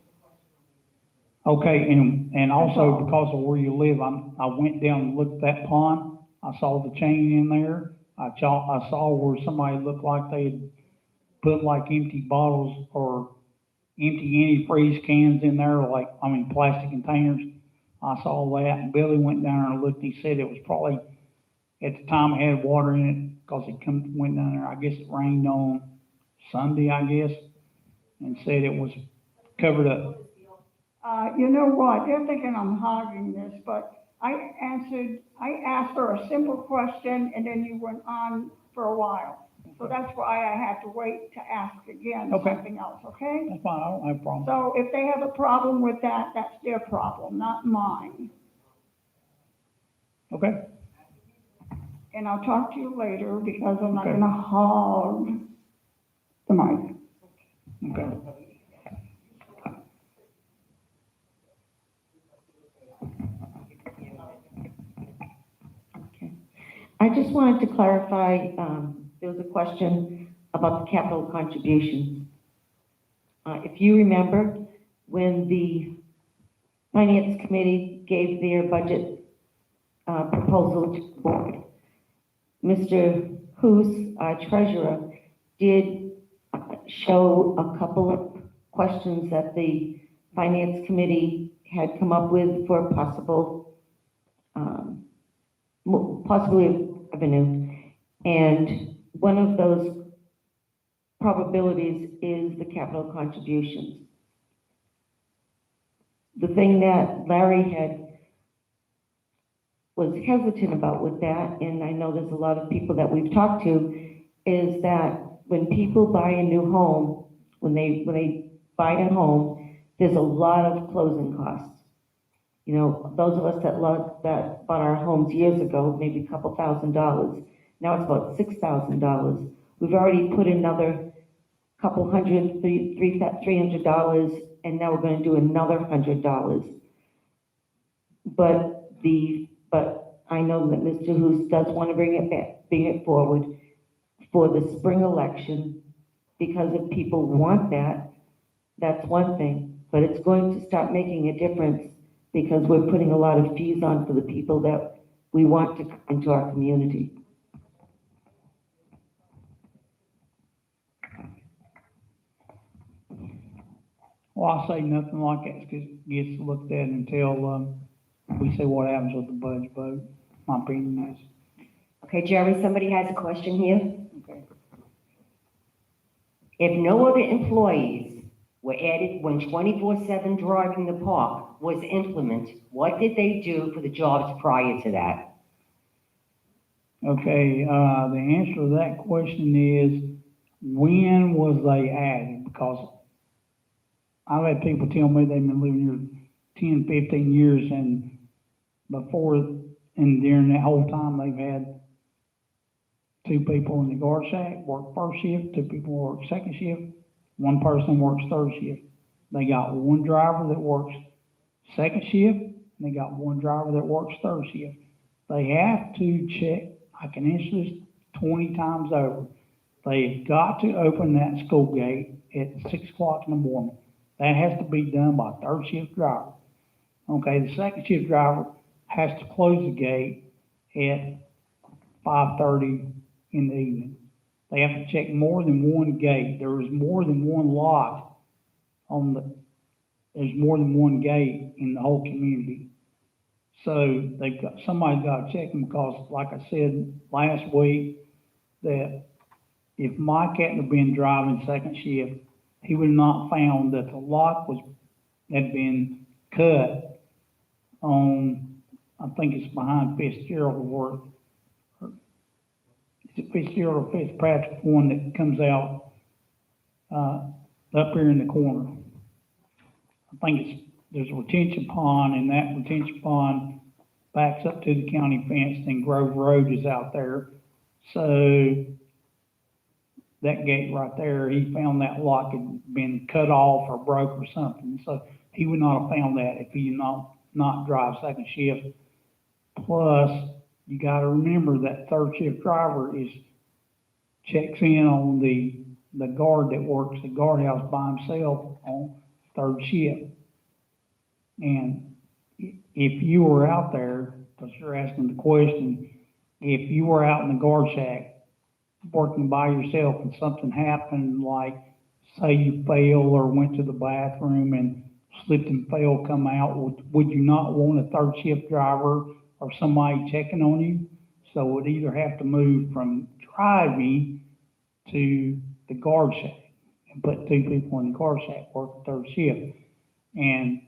okay, and also because of where you live, I went down and looked at that pond. I saw the chain in there. I saw where somebody looked like they had put like empty bottles or empty antifreeze cans in there, plastic containers. I saw that, and Billy went down there and looked. He said it was probably, at the time, it had water in it, because went down there. I guess it rained on Sunday, I guess, and said it was covered up. You know what? They're thinking I'm hogging this, but I asked her a simple question, and then you went on for a while. So that's why I had to wait to ask again Okay. something else, okay? That's fine, I don't have a problem. So if they have a problem with that, that's their problem, not mine. Okay, And I'll talk to you later, because I'm not Okay. gonna hog the mic. okay. I just wanted to clarify, there was a question about the capital contributions. If you remember, when the Finance Committee gave their budget proposal to the board, Mr. Hoos, our treasurer, did show a couple of questions that the Finance Committee had come up with for possible, possibly revenue. And one of those probabilities is the capital contributions. The thing that Larry was hesitant about with that, and I know there's a lot of people that we've talked to, is that when people buy a new home, when they buy a home, there's a lot of closing costs. You know, those of us that bought our homes years ago, maybe a couple $1,000s. Now it's about $6,000. We've already put another couple $300, and now we're going to do another $100. But I know that Mr. Hoos does want to bring it forward for the spring election, because if people want that, that's one thing. But it's going to start making a difference, because we're putting a lot of fees on for the people that we want to come into our community. Well, I say nothing like that gets looked at until, we see what happens with the budget vote. My opinion is. Okay, Jerry, somebody has a question here. Okay. If no other employees were added when 24/7 driving the park was implemented, what did they do for the jobs prior to that? Okay, the answer to that question is, when was they added? Because I've had people tell me they've been living here 10, 15 years, and before, and during that whole time, they've had 2 people in the guard shack work first shift, 2 people work second shift, 1 person works third shift. They got 1 driver that works second shift, and they got 1 driver that works third shift. They have to check, I can answer this 20 times over. They've got to open that school gate at 6 o'clock in the morning. That has to be done by third shift driver. Okay, the second shift driver has to close the gate at 5:30 in the evening. They have to check more than 1 gate. There is more than 1 lock there's more than 1 gate in the whole community. So somebody's got to check them, because like I said last week, that if Mike hadn't have been driving second shift, he would not found that the lock had been cut on, I think it's behind Fitzgerald, or is it Fitzgerald or Fitzpatrick, one that comes out up here in the corner. I think there's a retention pond, and that retention pond backs up to the county fence, and Grove Road is out there. So that gate right there, he found that lock had been cut off or broke or something. So he would not have found that if he did not drive second shift. Plus, you gotta remember that third shift driver checks in on the guard that works the guardhouse by himself on third shift. And if you were out there, because you're asking the question, if you were out in the guard shack working by yourself and something happened, like say you fell or went to the bathroom and slipped and fell, come out, would you not want a third shift driver or somebody checking on you? So it would either have to move from driving to the guard shack and put 2 people in the guard shack working third shift. And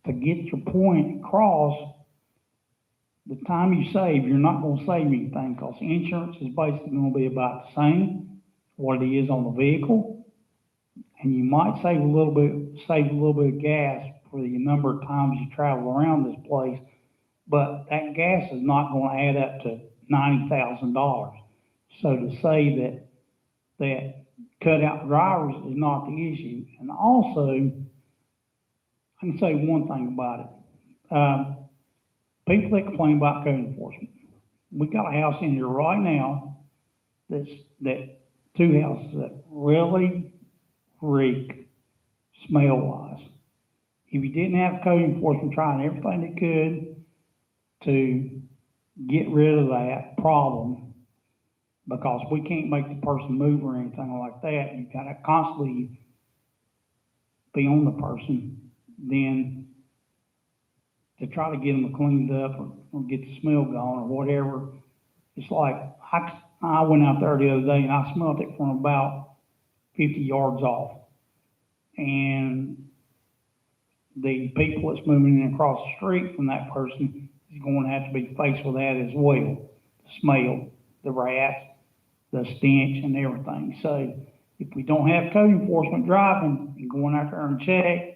to get your point across, the time you save, you're not going to save anything, because insurance is basically going to be about the same what it is on the vehicle, and you might save a little bit of gas for the number of times you travel around this place, but that gas is not going to add up to $90,000. So to say that cutout drivers is not the issue. And also, I can say one thing about it. People that complain about code enforcement. We got a house in here right now that 2 houses that really reek smell-wise. If you didn't have code enforcement trying everything they could to get rid of that problem, because we can't make the person move or anything like that, you gotta constantly be on the person, then to try to get them cleaned up or get the smell gone or whatever. It's like, I went out there the other day and I smelled it from about 50 yards off. And the people that's moving in across the street from that person is going to have to be faced with that as well. The smell, the rats, the stench and everything. So if we don't have code enforcement driving and going out there and check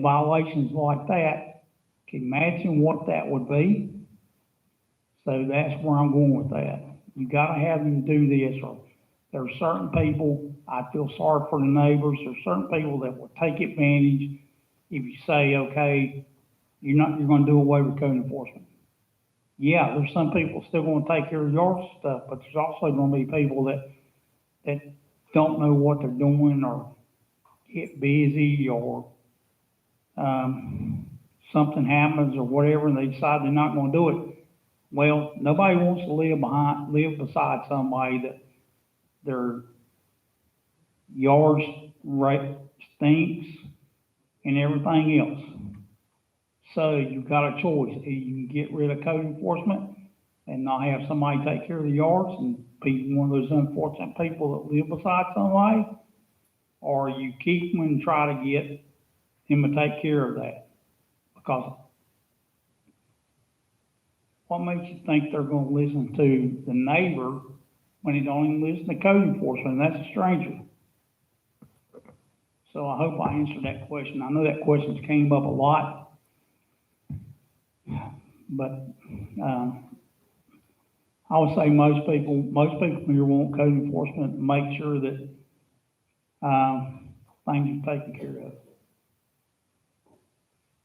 violations like that, can you imagine what that would be? So that's where I'm going with that. You gotta have them do this, or there are certain people, I feel sorry for the neighbors, there are certain people that will take advantage if you say, okay, you're gonna do away with code enforcement. Yeah, there's some people still gonna take care of yard stuff, but there's also gonna be people that don't know what they're doing, or get busy, or something happens or whatever, and they decide they're not going to do it. Well, nobody wants to live beside somebody that their yards stinks and everything else. So you've got a choice. Either you can get rid of code enforcement and not have somebody take care of the yards and be one of those unfortunate people that live beside somebody, or you keep them and try to get him to take care of that. Because what makes you think they're going to listen to the neighbor when he don't even listen to code enforcement? And that's a stranger. So I hope I answered that question. I know that question's came up a lot. But, I would say most people here want code enforcement to make sure that, things are taken care of.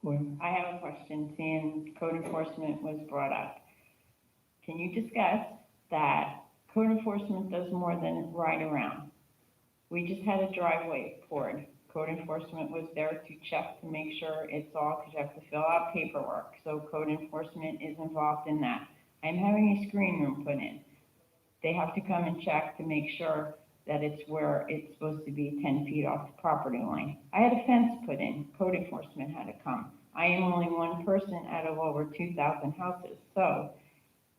Well, I have a question, seeing code enforcement was brought up. Can you discuss that code enforcement does more than ride around? We just had a driveway poured. Code enforcement was there to check to make sure it's all, because you have to fill out paperwork. So code enforcement is involved in that. I'm having a screen room put in. They have to come and check to make sure that it's where it's supposed to be 10 feet off the property line. I had a fence put in. Code enforcement had to come. I am only one person out of over 2,000 houses. So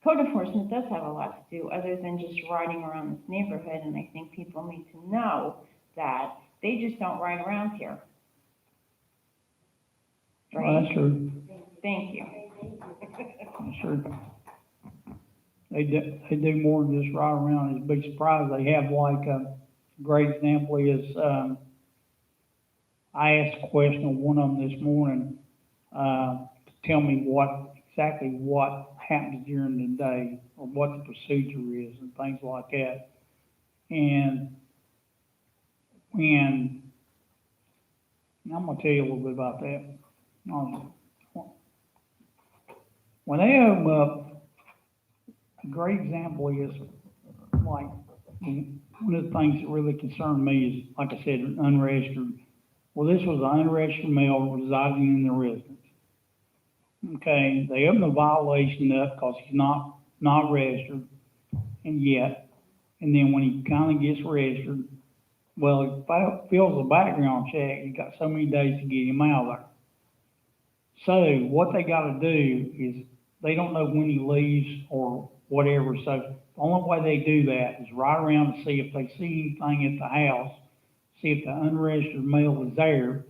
code enforcement does have a lot to do other than just riding around this neighborhood, and I think people need to know that they just don't ride around here. well, that's true, Thank you. that's true. They do more than just ride around. It's a big surprise. They have like, a great example is, I asked a question of one of them this morning, to tell me exactly what happens during the day, or what the procedure is, and things like that. And I'm gonna tell you a little bit about that. When they open up, a great example is, like, one of the things that really concerned me is, like I said, unregistered. Well, this was an unregistered male residing in the residence. Okay, they opened the violation up because he's not registered, and yet, and then when he kinda gets registered, well, he fills a background check, you got so many days to get him out of there. So what they gotta do is, they don't know when he leaves or whatever, so the only way they do that is ride around and see if they see anything at the house, see if the unregistered male is there,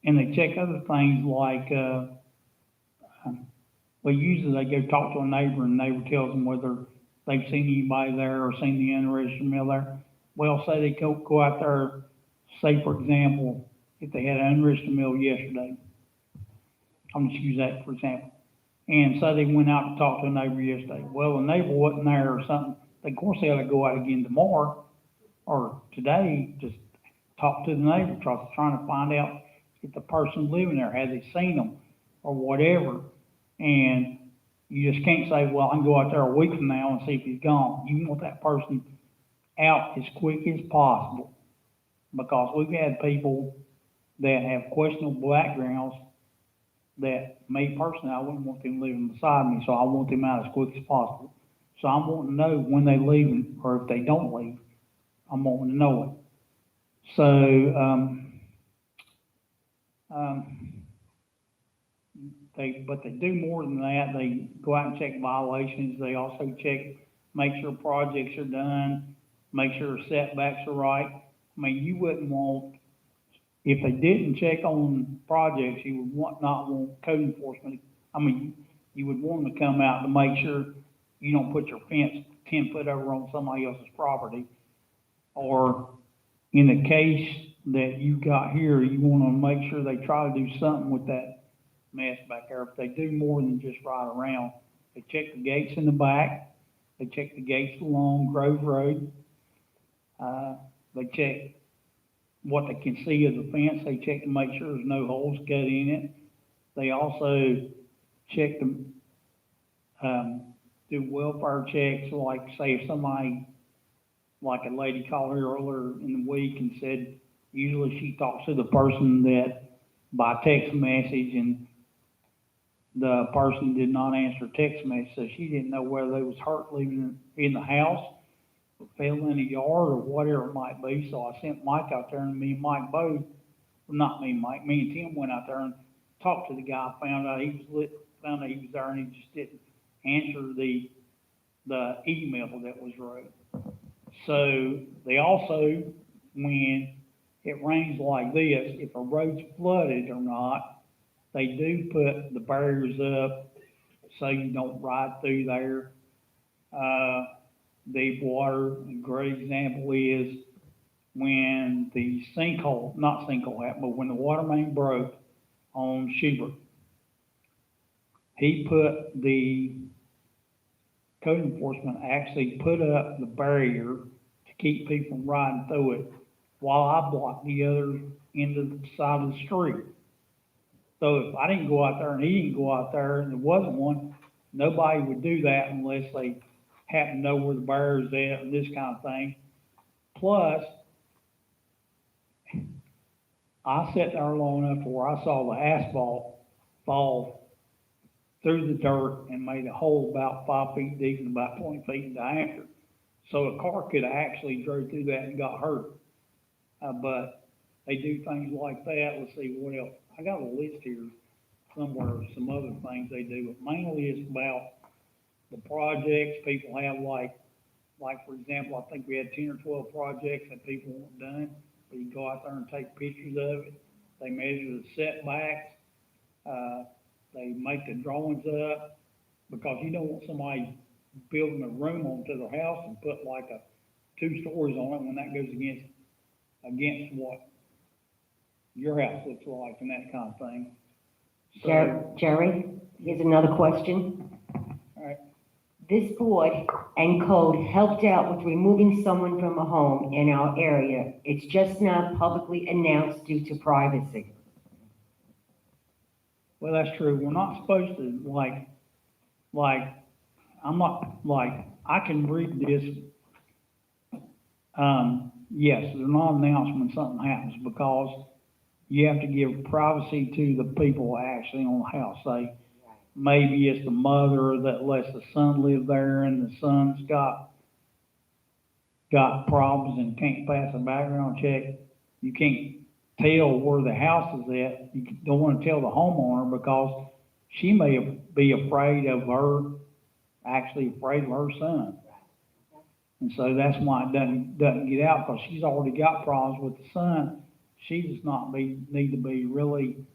and they check other things like, well, usually they go talk to a neighbor, and the neighbor tells them whether they've seen anybody there or seen the unregistered male there. Well, say they go out there, say for example, if they had an unregistered male yesterday, I'm just use that for example. And so they went out to talk to a neighbor yesterday. Well, the neighbor wasn't there or something. Of course, they ought to go out again tomorrow or today, just talk to the neighbor, trying to find out if the person living there, had they seen them or whatever. And you just can't say, well, I can go out there a week from now and see if he's gone. You want that person out as quick as possible, because we've had people that have questionable backgrounds that, me personally, I wouldn't want them living beside me, so I want them out as quick as possible. So I'm wanting to know when they leave, or if they don't leave, I'm wanting to know it. So, but they do more than that. They go out and check violations. They also check, make sure projects are done, make sure setbacks are right. I mean, you wouldn't want, if they didn't check on projects, you would not want code enforcement. I mean, you would want them to come out to make sure you don't put your fence 10 foot over on somebody else's property. Or in the case that you got here, you want to make sure they try to do something with that mess back there. If they do more than just ride around, they check the gates in the back, they check the gates along Grove Road, they check what they can see of the fence, they check to make sure there's no holes cut in it. They also check them, do welfare checks, like say if somebody, like a lady called here earlier in the week and said, usually she talks to the person that by text message, and the person did not answer text message, so she didn't know whether they was hurt living in the house, or fell in the yard, or whatever it might be. So I sent Mike out there, and me and Mike both, well, not me and Mike, me and Tim went out there and talked to the guy, found out he was there, and he just didn't answer the email that was wrote. So they also, when it rains like this, if a road's flooded or not, they do put the barriers up so you don't ride through there. Deep water, a great example is, when the sinkhole, not sinkhole happened, but when the water main broke on Schubert. He put the, code enforcement actually put up the barrier to keep people from riding through it while I blocked the other end of the side of the street. So if I didn't go out there and he didn't go out there and there wasn't one, nobody would do that unless they happen to know where the barrier's at and this kind of thing. Plus, I sat there long enough where I saw the asphalt fall through the dirt and made a hole about 5 feet deep and about 20 feet in diameter. So a car could have actually drove through that and got hurt. But they do things like that. Let's see what else. I got a list here somewhere of some other things they do, but mainly it's about the projects people have, like for example, I think we had 10 or 12 projects that people want done. But you go out there and take pictures of it. They measure the setbacks. They make the drawings up, because you don't want somebody building a room onto their house and put like 2 stories on it when that goes against what your house looks like and that kind of thing. So, Jerry, here's another question. all right. This board and code helped out with removing someone from a home in our area. It's just not publicly announced due to privacy. Well, that's true. We're not supposed to, I'm not, I can read this. Yes, they're not announced when something happens, because you have to give privacy to the people actually on the house. Say, maybe it's the mother that lets the son live there and the son's got problems and can't pass a background check. You can't tell where the house is at. You don't want to tell the homeowner, because she may be afraid of her son. And so that's why it doesn't get out, because she's already got problems with the son. She does not need to be really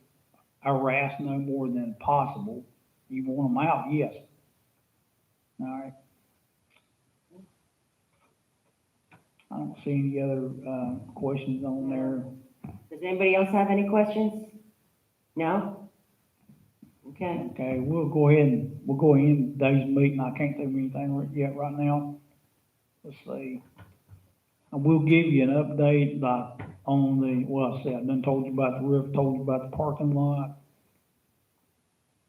harassed no more than possible. You want them out, yes. All right. I don't see any other questions on there. Does anybody else have any questions? No? Okay. Okay, we'll go ahead and today's meeting. I can't think of anything yet right now. Let's see. I will give you an update on I done told you about the roof, told you about the parking lot.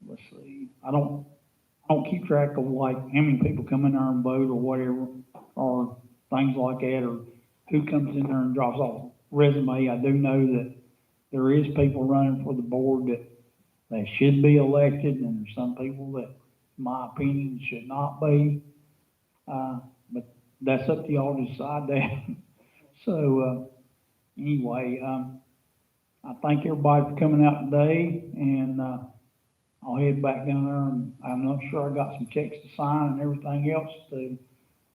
Let's see. I don't keep track of like how many people come in there and vote or whatever, or things like that, or who comes in there and drops off resume. I do know that there is people running for the board that they should be elected, and there's some people that, in my opinion, should not be. But that's up to y'all to decide that. So, anyway, I thank everybody for coming out today, and I'll head back down there, and I'm not sure I got some checks to sign and everything else to